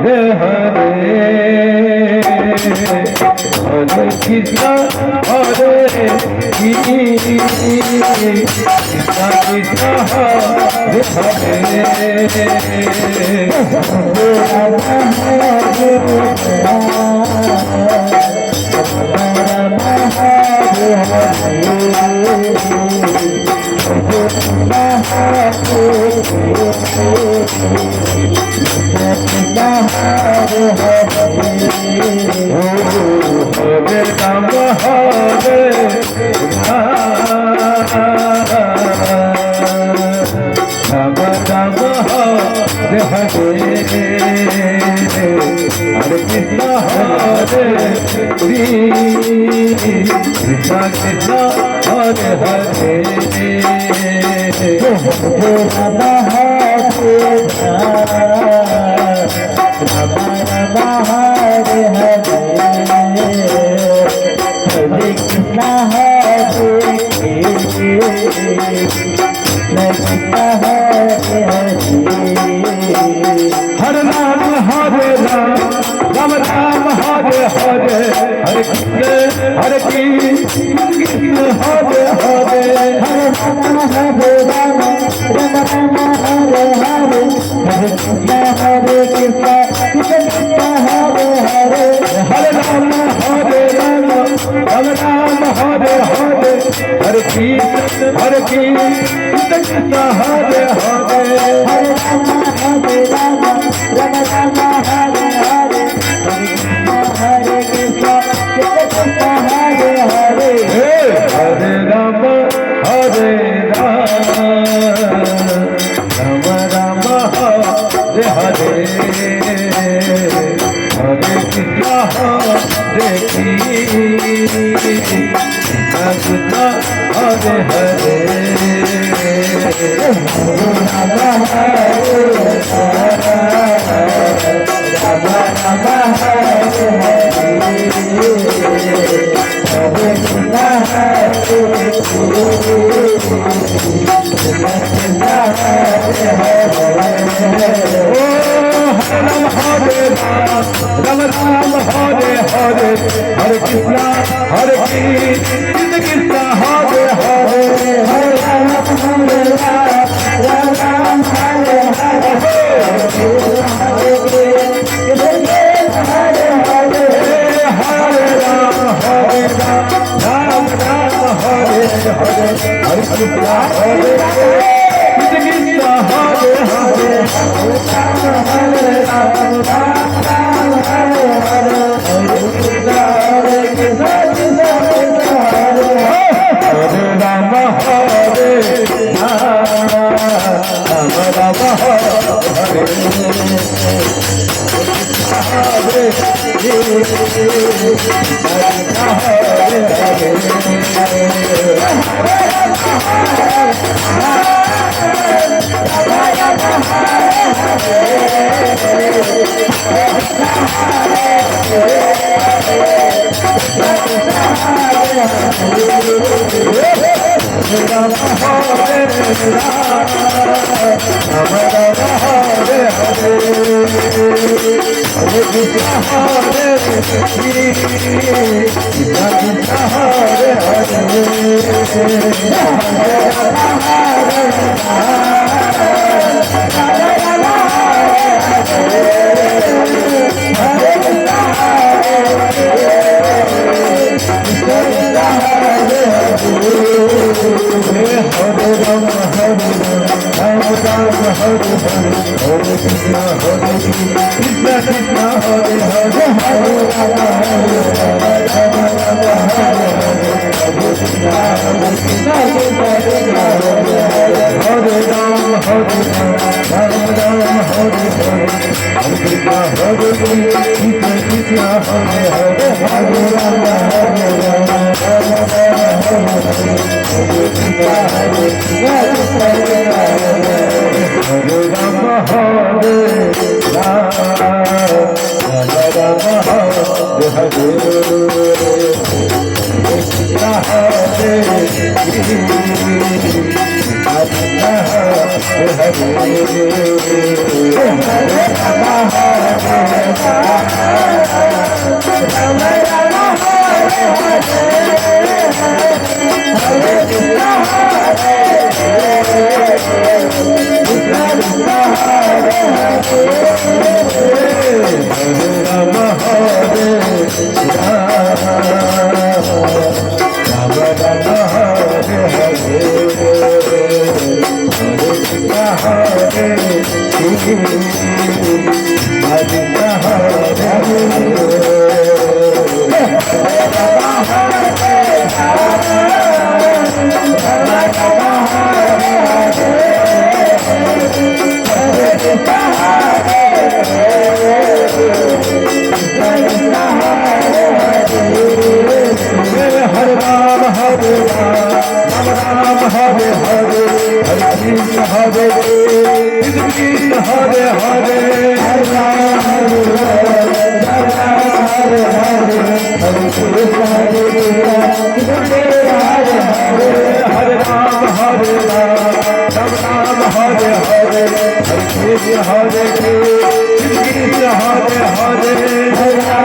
Hare Hare Hare Krishna Hare Krishna Krishna Hare Krishna Krishna Hare Hare Rama Hare Rama Rama Hare Hare Hare Krishna Hare Krishna Krishna Hare Hare Hare Rama Hare Rama Rama Rama Hare Hare Hare Krishna Hare Krishna Hare Hare Hare Rama Hare Rama Rama Rama Hare Hare Hare Krishna Hare Krishna Krishna Hare Hare Hare Rama Hare Rama Rama Rama Hare Hare Hare Krishna Krishna Hare Hare Hare Rama Hare Rama Rama Rama Hare Hare Hare Krishna Krishna Hare Hare Hare Rama Hare Rama Rama Rama Hare Hare Hare Krishna Hare Krishna Hare Hare Rama Hare Rama Rama Hare Rama Rama Hare Hare Hare Krishna Hare Krishna Hare Hare Hare Rama Hare Rama Rama Hare Hare Hare Krishna Hare Hare Hare Rama Hare Rama Rama Rama Hare Hare Hare Krishna Hare Krishna Hare Hare Hare Rama Hare Hare Krishna Hare Hare Hare